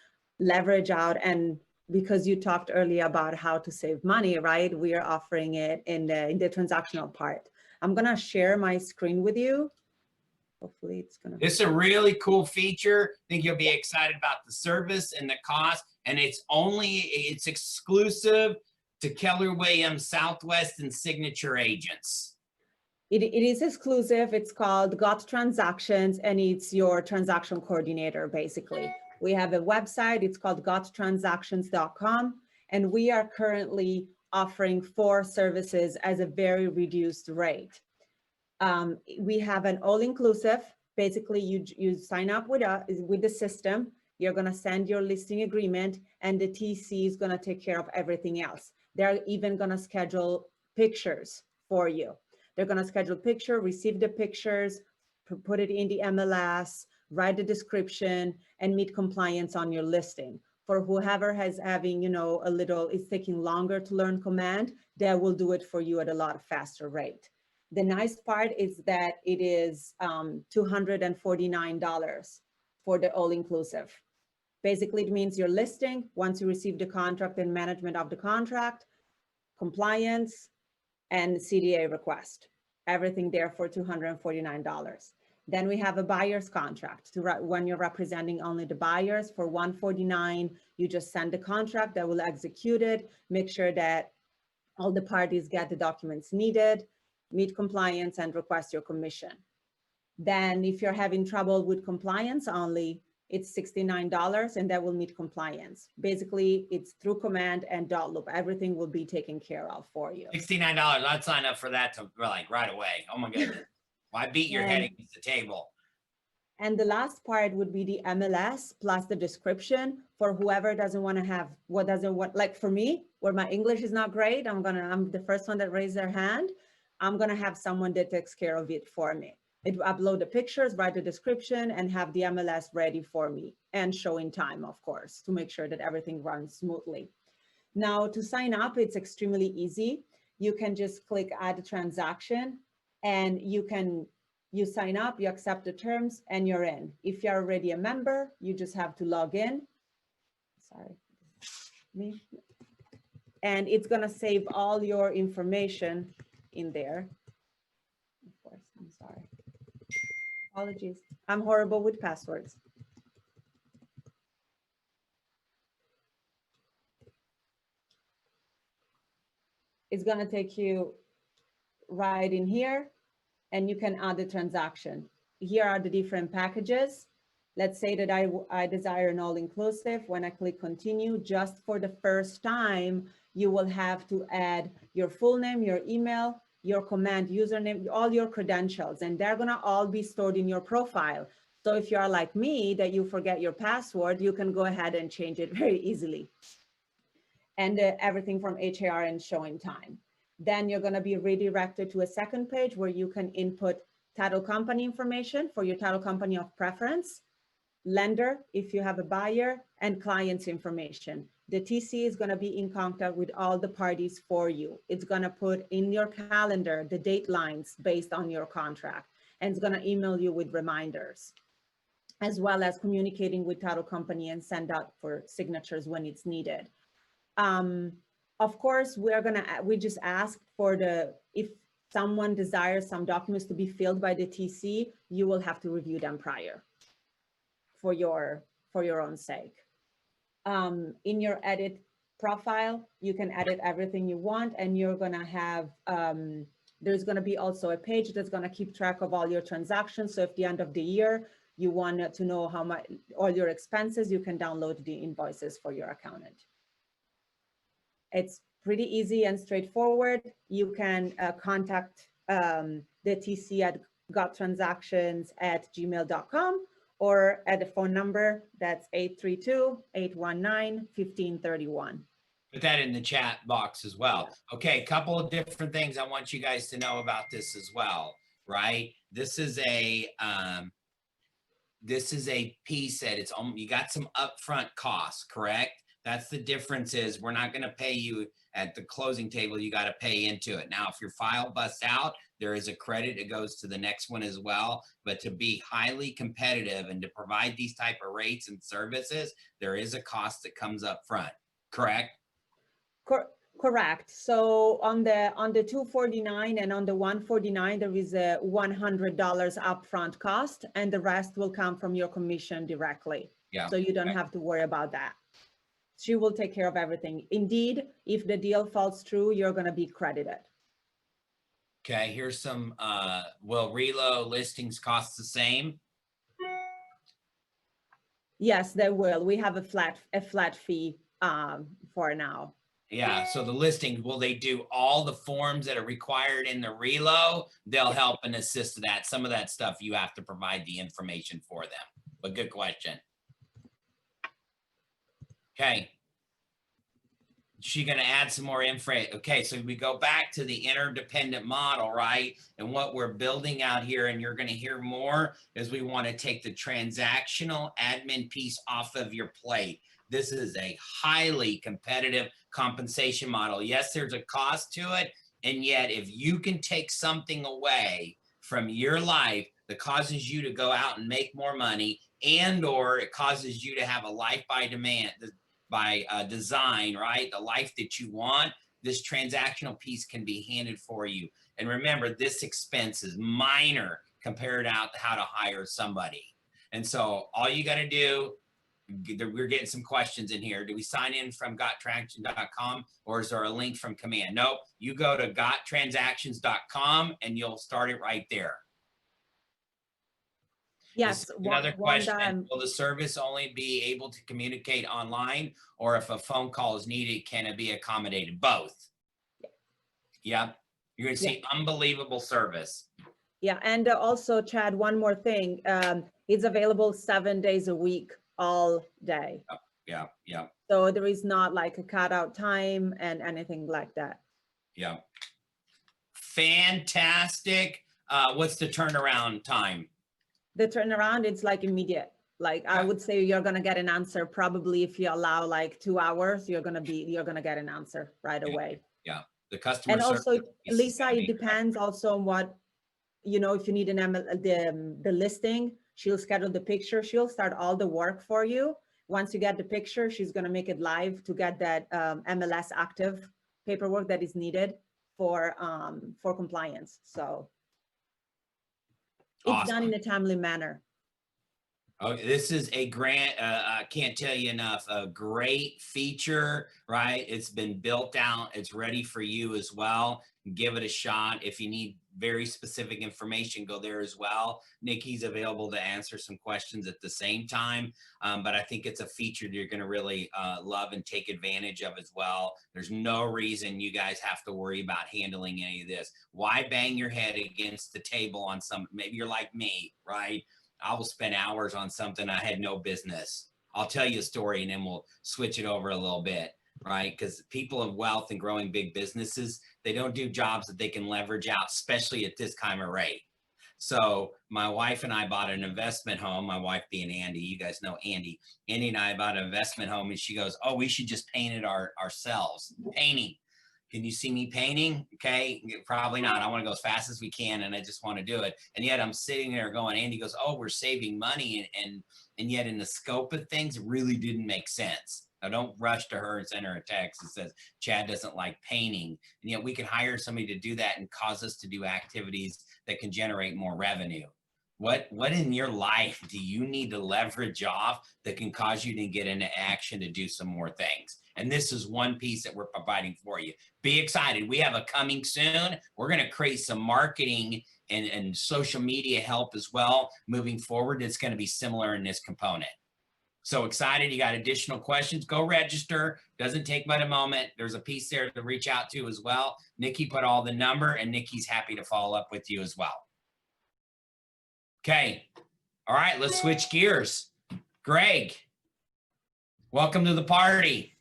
leverage out. And because you talked earlier about how to save money, right? We are offering it in the transactional part. I'm going to share my screen with you. Hopefully it's going to. It's a really cool feature. I think you'll be excited about the service and the cost. And it's exclusive to Keller Williams, Southwest, and Signature agents. It is exclusive. It's called Got Transactions, and it's your transaction coordinator, basically. We have a website. It's called gottransactions.com, and we are currently offering 4 services as a very reduced rate. We have an all-inclusive. Basically, you sign up with the system. You're going to send your listing agreement, and the TC is going to take care of everything else. They're even going to schedule pictures for you. They're going to schedule picture, receive the pictures, put it in the MLS, write the description, and meet compliance on your listing. For whoever is having, it's taking longer to learn command, they will do it for you at a lot faster rate. The nice part is that it is $249 for the all-inclusive. Basically, it means your listing, once you receive the contract and management of the contract, compliance, and CDA request. Everything there for $249. Then we have a buyer's contract when you're representing only the buyers for $149. You just send the contract that will execute it, make sure that all the parties get the documents needed, meet compliance, and request your commission. Then if you're having trouble with compliance only, it's $69, and that will meet compliance. Basically, it's through command and dot loop. Everything will be taken care of for you. $69. I'd sign up for that right away. Oh my goodness. Why beat your head against the table? And the last part would be the MLS plus the description for whoever doesn't want to have like for me, where my English is not great, I'm the first one that raised their hand. I'm going to have someone that takes care of it for me. It will upload the pictures, write the description, and have the MLS ready for me, and showing time, of course, to make sure that everything runs smoothly. Now, to sign up, it's extremely easy. You can just click add a transaction, and you sign up, you accept the terms, and you're in. If you're already a member, you just have to log in. Sorry, me. And it's going to save all your information in there. Of course, I'm sorry. Apologies. I'm horrible with passwords. It's going to take you right in here, and you can add the transaction. Here are the different packages. Let's say that I desire an all-inclusive. When I click continue, just for the first time, you will have to add your full name, your email, your command username, all your credentials, and they're gonna all be stored in your profile. So if you're like me, that you forget your password, you can go ahead and change it very easily. And everything from HAR and showing time. Then you're gonna be redirected to a second page where you can input title company information for your title company of preference, lender, if you have a buyer, and client's information. The TC is going to be in contact with all the parties for you. It's going to put in your calendar the date lines based on your contract, and it's going to email you with reminders, as well as communicating with title company and send out for signatures when it's needed. Of course, we just ask for if someone desires some documents to be filled by the TC, you will have to review them prior for your own sake. In your edit profile, you can edit everything you want, and you're gonna have, there's gonna be also a page that's gonna keep track of all your transactions. So if at the end of the year, you want to know how much, all your expenses, you can download the invoices for your accountant. It's pretty easy and straightforward. You can contact the TC at gottransactions@gmail.com or at the phone number that's 832-819-1531. Put that in the chat box as well. Okay, a couple of different things I want you guys to know about this as well, right? This is a piece that it's you got some upfront costs, correct? That's the difference is we're not going to pay you at the closing table. You got to pay into it. Now, if your file busts out, there is a credit. It goes to the next one as well. But to be highly competitive and to provide these type of rates and services, there is a cost that comes up front, correct? Correct. So on the 249 and on the 149, there is a $100 upfront cost, and the rest will come from your commission directly. Yeah. So you don't have to worry about that. She will take care of everything. Indeed, if the deal falls through, you're going to be credited. Okay, here's some, will Relo listings cost the same? Yes, they will. We have a flat fee for now. Yeah, so the listing, will they do all the forms that are required in the Relo? They'll help and assist that. Some of that stuff you have to provide the information for them. But good question. Okay. She gonna add some more info. Okay, so we go back to the interdependent model, right? And what we're building out here, and you're gonna hear more, is we want to take the transactional admin piece off of your plate. This is a highly competitive compensation model. Yes, there's a cost to it. And yet, if you can take something away from your life that causes you to go out and make more money, and or it causes you to have a life by demand, by design, right? The life that you want, this transactional piece can be handed for you. And remember, this expense is minor compared out to how to hire somebody. And so all you got to do, we're getting some questions in here. Do we sign in from gottransactions.com or is there a link from Command? Nope. You go to gottransactions.com and you'll start it right there. Yes. Another question, will the service only be able to communicate online, or if a phone call is needed, can it be accommodated? Both. Yeah. You're going to see unbelievable service. Yeah. And also, Chad, one more thing. It's available 7 days a week, all day. Yeah. Yeah. So there is not like a cutout time and anything like that. Yeah. Fantastic. What's the turnaround time? The turnaround, it's like immediate. Like I would say you're going to get an answer probably if you allow like 2 hours, you're going to get an answer right away. Yeah. The customer and also, Lisa, it be depends also on what, you know, if you need the listing, she'll schedule the picture. She'll start all the work for you. Once you get the picture, she's going to make it live to get that MLS active paperwork that is needed for compliance. So it's done in a timely manner. Okay, this is a grant. I can't tell you enough. A great feature, right? It's been built out. It's ready for you as well. Give it a shot. If you need very specific information, go there as well. Nikki's available to answer some questions at the same time. But I think it's a feature that you're going to really love and take advantage of as well. There's no reason you guys have to worry about handling any of this. Why bang your head against the table on some, maybe you're like me, right? I will spend hours on something I had no business. I'll tell you a story and then we'll switch it over a little bit, right? Because people of wealth and growing big businesses, they don't do jobs that they can leverage out, especially at this kind of rate. So my wife and I bought an investment home, my wife being Andy, you guys know Andy. Andy and I bought an investment home and she goes, oh, we should just paint it ourselves. Painting. Can you see me painting? Okay, probably not. I want to go as fast as we can and I just want to do it. And yet I'm sitting there going, Andy goes, oh, we're saving money. And yet in the scope of things, it really didn't make sense. Now don't rush to her and send her a text that says Chad doesn't like painting. And yet we can hire somebody to do that and cause us to do activities that can generate more revenue. What in your life do you need to leverage off that can cause you to get into action to do some more things? And this is one piece that we're providing for you. Be excited. We have a coming soon. We're going to create some marketing and social media help as well moving forward. It's going to be similar in this component. So excited. You got additional questions, go register. Doesn't take but a moment. There's a piece there to reach out to as well. Nikki put all the number and Nikki's happy to follow up with you as well. Okay. All right, let's switch gears. Greg, welcome to the party.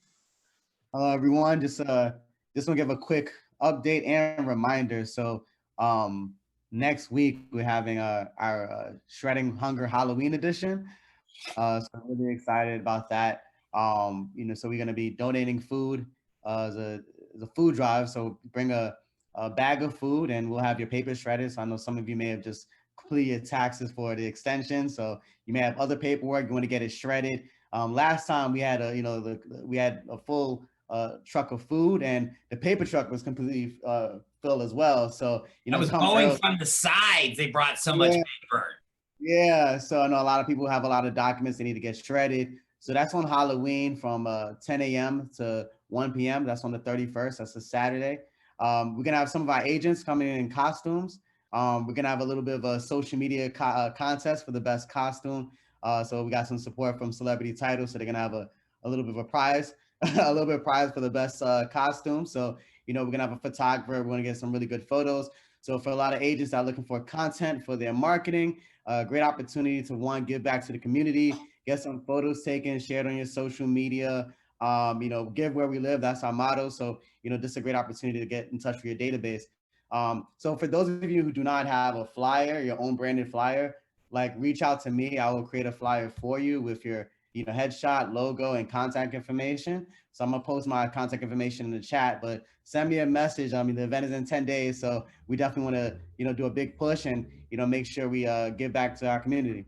Hello, everyone. Just want to give a quick update and reminder. So next week, we're having our Shredding Hunger Halloween edition. So I'm really excited about that. So we're going to be donating food as a food drive. So bring a bag of food and we'll have your paper shredded. So I know some of you may have just completed your taxes for the extension. So you may have other paperwork. You want to get it shredded. Last time we had we had a full truck of food and the paper truck was completely filled as well. So, I was going from the sides. They brought so much paper. Yeah. So I know a lot of people have a lot of documents they need to get shredded. So that's on Halloween from 10 a.m. to 1 p.m. That's on the 31st. That's a Saturday. We're going to have some of our agents coming in costumes. We're going to have a little bit of a social media contest for the best costume. So we got some support from Celebrity Title. So they're going to have a little bit of a prize. A little bit of prize for the best costume. So, we're going to have a photographer. We're going to get some really good photos. So for a lot of agents that are looking for content for their marketing, great opportunity to give back to the community, get some photos taken, shared on your social media, give where we live. That's our motto. So, this is a great opportunity to get in touch with your database. So for those of you who do not have a flyer, your own branded flyer, reach out to me. I will create a flyer for you with your headshot, logo, and contact information. So I'm gonna post my contact information in the chat, but send me a message. I mean, the event is in 10 days, so we definitely wanna, do a big push and, make sure we give back to our community.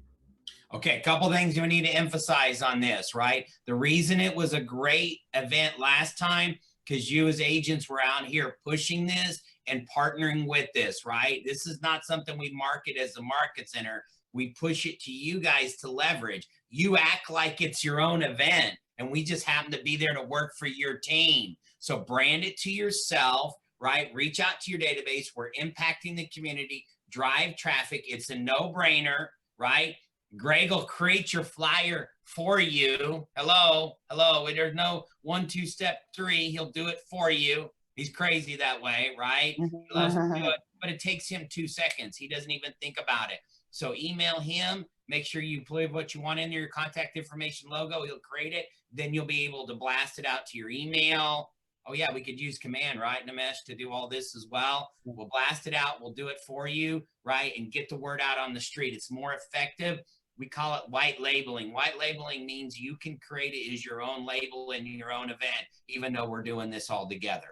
Okay, a couple things you need to emphasize on this, right? The reason it was a great event last time, because you as agents were out here pushing this and partnering with this, right? This is not something we market as a market center. We push it to you guys to leverage. You act like it's your own event and we just happen to be there to work for your team. So brand it to yourself, right? Reach out to your database. We're impacting the community, drive traffic. It's a no-brainer, right? Greg will create your flyer for you. Hello. There's no 1, 2, step 3. He'll do it for you. He's crazy that way, right? He loves to do it, but it takes him 2 seconds. He doesn't even think about it. So email him, make sure you put what you want in there, your contact information, logo, he'll create it. Then you'll be able to blast it out to your email. Oh yeah, we could use command, right, Nimesh, to do all this as well. We'll blast it out, we'll do it for you, right, and get the word out on the street. It's more effective. We call it white labeling. White labeling means you can create it as your own label in your own event, even though we're doing this all together.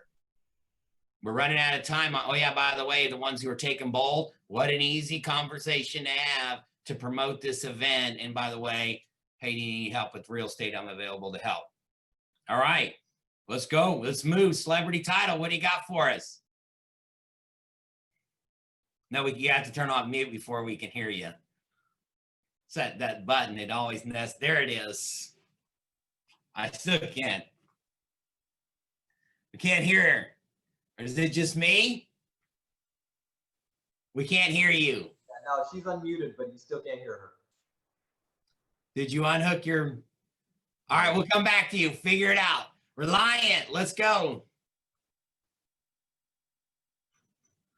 We're running out of time. Oh yeah, by the way, the ones who are taking bold, what an easy conversation to have to promote this event. And by the way, hey, do you need help with real estate? I'm available to help. All right, let's go. Let's move. Celebrity Title, what do you got for us? No, you have to turn off mute before we can hear you. Set that button. It always nests. There it is. I still can't. We can't hear her. Or is it just me? We can't hear you. Yeah, no, she's unmuted, but you still can't hear her. Did you unhook your... All right, we'll come back to you. Figure it out. Reliant, let's go.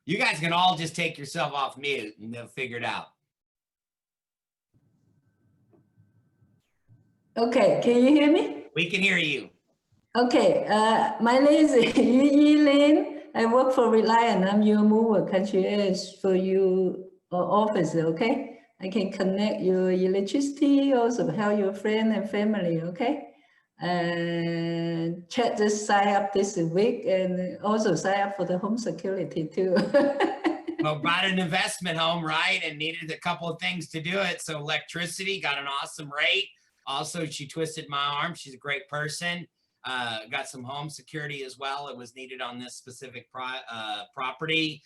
You guys can all just take yourself off mute and they'll figure it out. Okay, can you hear me? We can hear you. Okay, my name is Yi Lin. I work for Reliant. I'm your mover concierge for you office, okay? I can connect your electricity, also help your friend and family, okay? And check this sign up this week and also sign up for the home security too. Well, bought an investment home, right? And needed a couple of things to do it. So electricity, got an awesome rate. Also, she twisted my arm. She's a great person. Got some home security as well. It was needed on this specific property.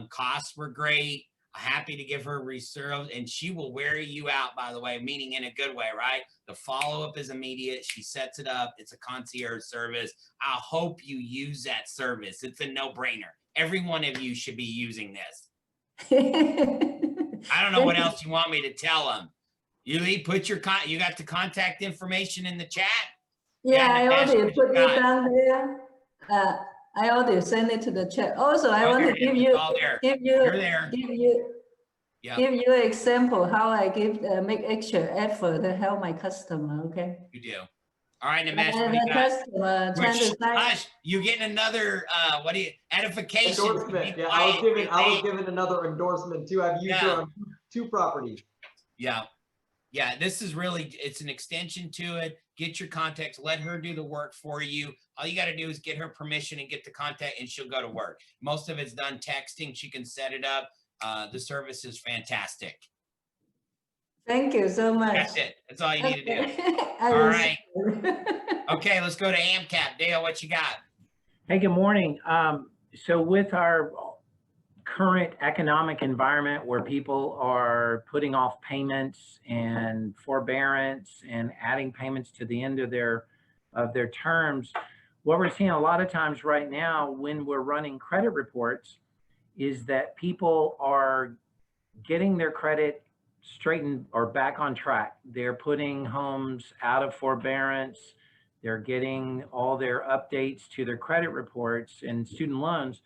Costs were great. Happy to give her reserve, and she will wear you out, by the way, meaning in a good way, right? The follow-up is immediate. She sets it up. It's a concierge service. I hope you use that service. It's a no-brainer. Every one of you should be using this. I don't know what else you want me to tell them. Yuli, put your you got the contact information in the chat. Yeah, I Natasha, already what you put got? it down there. I already sent it to the chat. Also, I want to Okay, give it's you, all there. give you, You're there. Yeah, give you an example how I make extra effort to help my customer. Okay. you do. All right, Namesh, And what do you the got? customer trying to sign. Hush, you getting another what do you edification? Endorsement. Be Yeah, I was quiet, given another endorsement too. I've used her on 2 properties. Yeah. Yeah, this is really, it's an extension to it. Get your contacts, let her do the work for you. All you got to do is get her permission and get the contact, and she'll go to work. Most of it's done texting. She can set it up. The service is fantastic. Thank you so much. That's it. That's all you need to do. All right. Okay, let's go to AMCAP. Dale, what you got? Hey, good morning. So with our current economic environment where people are putting off payments and forbearance and adding payments to the end of their terms, what we're seeing a lot of times right now when we're running credit reports is that people are getting their credit straightened or back on track. They're putting homes out of forbearance. They're getting all their updates to their credit reports and student loans.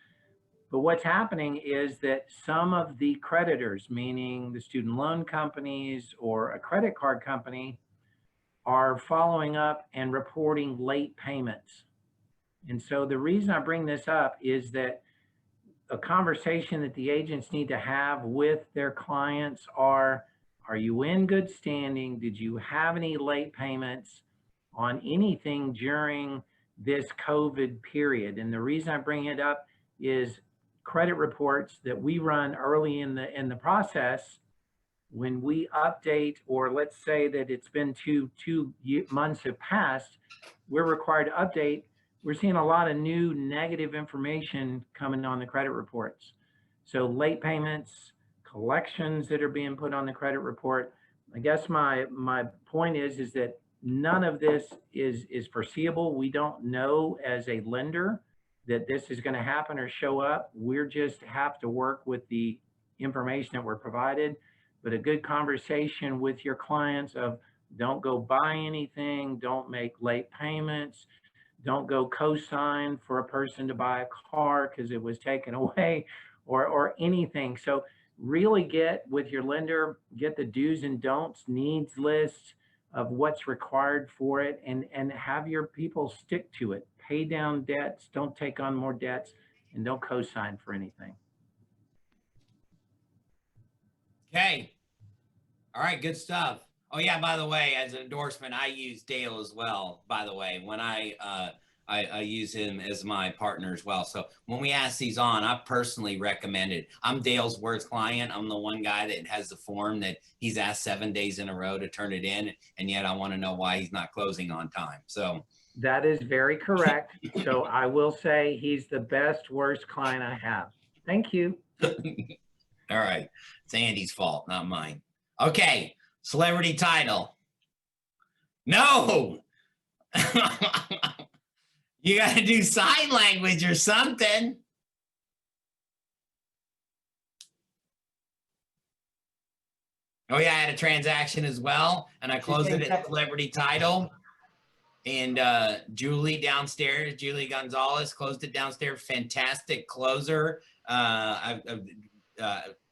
But what's happening is that some of the creditors, meaning the student loan companies or a credit card company, are following up and reporting late payments. And so the reason I bring this up is that a conversation that the agents need to have with their clients are you in good standing? Did you have any late payments on anything during this COVID period? And the reason I bring it up is credit reports that we run early in the process, when we update, or let's say that it's been two months have passed, we're required to update. We're seeing a lot of new negative information coming on the credit reports. So late payments, collections that are being put on the credit report. I guess my point is that none of this is foreseeable. We don't know as a lender that this is going to happen or show up. We're just have to work with the information that we're provided. But a good conversation with your clients of don't go buy anything, don't make late payments, don't go co-sign for a person to buy a car because it was taken away or anything. So really get with your lender, get the do's and don'ts, needs list of what's required for it, and have your people stick to it. Pay down debts, don't take on more debts, and don't co-sign for anything. Okay. All right, good stuff. Oh yeah, by the way, as an endorsement, I use Dale as well, by the way, when I use him as my partner as well. So when we ask these on, I personally recommend it. I'm Dale's worst client. I'm the one guy that has the form that he's asked 7 days in a row to turn it in, and yet I want to know why he's not closing on time. So that is very correct. So I will say he's the best, worst client I have. Thank you. All right. It's Andy's fault, not mine. Okay. Celebrity title. No. You got to do sign language or something. Oh yeah, I had a transaction as well, and I closed it at celebrity title. And Julie downstairs, Julie Gonzalez, closed it downstairs. Fantastic closer. I've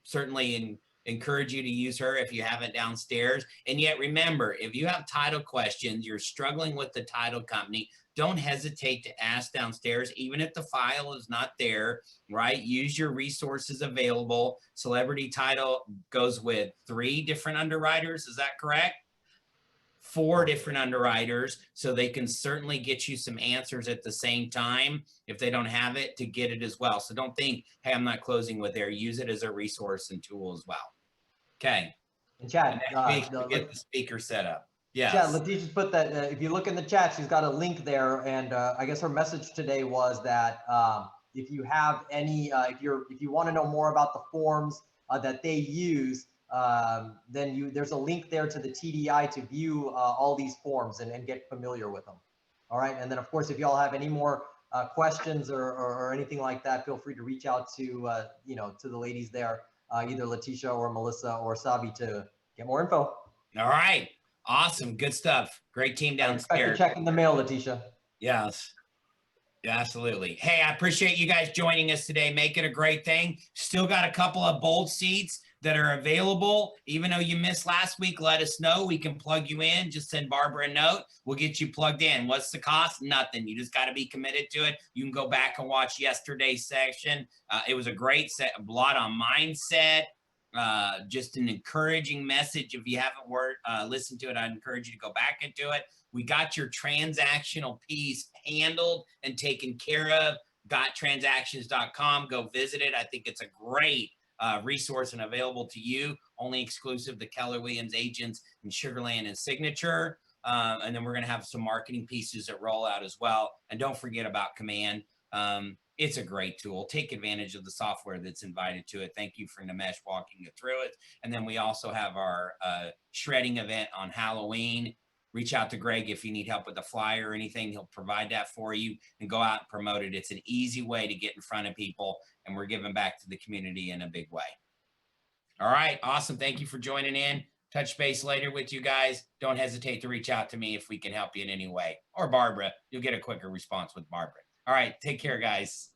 certainly Encourage you to use her if you have it downstairs. And yet remember, if you have title questions, you're struggling with the title company, don't hesitate to ask downstairs, even if the file is not there, right? Use your resources available. Celebrity Title goes with 3 different underwriters. Is that correct? 4 different underwriters, so they can certainly get you some answers at the same time if they don't have it, to get it as well. So don't think, hey, I'm not closing with there. Use it as a resource and tool as well. Okay. And Chad, Get the speaker set up. Chad, Yes. Letitia's put that, if you look in the chat, she's got a link there. And I guess her message today was that if you have any, if you want to know more about the forms that they use, then there's a link there to the TDI to view all these forms and get familiar with them. All right. And then of course, if y'all have any more questions or anything like that, feel free to reach out to, to the ladies there, either Letitia or Melissa or Sabi, to get more info. All right. Awesome. Good stuff. Great team Expect downstairs. a check in the mail, Letitia. Yes. Yeah, absolutely. Hey, I appreciate you guys joining us today. Make it a great thing. Still got a couple of bold seats that are available. Even though you missed last week, let us know. We can plug you in. Just send Barbara a note. We'll get you plugged in. What's the cost? Nothing. You just got to be committed to it. You can go back and watch yesterday's session. It was a great set, a lot on mindset. Just an encouraging message. If you haven't listened to it, I'd encourage you to go back into it. We got your transactional piece handled and taken care of. GotTransactions.com. Go visit it. I think it's a great resource and available to you, only exclusive to Keller Williams agents in Sugar Land and Signature. And then we're going to have some marketing pieces that roll out as well. And don't forget about Command. It's a great tool. Take advantage of the software that's invited to it. Thank you for Nimesh walking you through it. And then we also have our shredding event on Halloween. Reach out to Greg if you need help with the flyer or anything. He'll provide that for you, and go out and promote it. It's an easy way to get in front of people, and we're giving back to the community in a big way. All right. Awesome. Thank you for joining in. Touch base later with you guys. Don't hesitate to reach out to me if we can help you in any way, or Barbara. You'll get a quicker response with Barbara. All right. Take care, guys.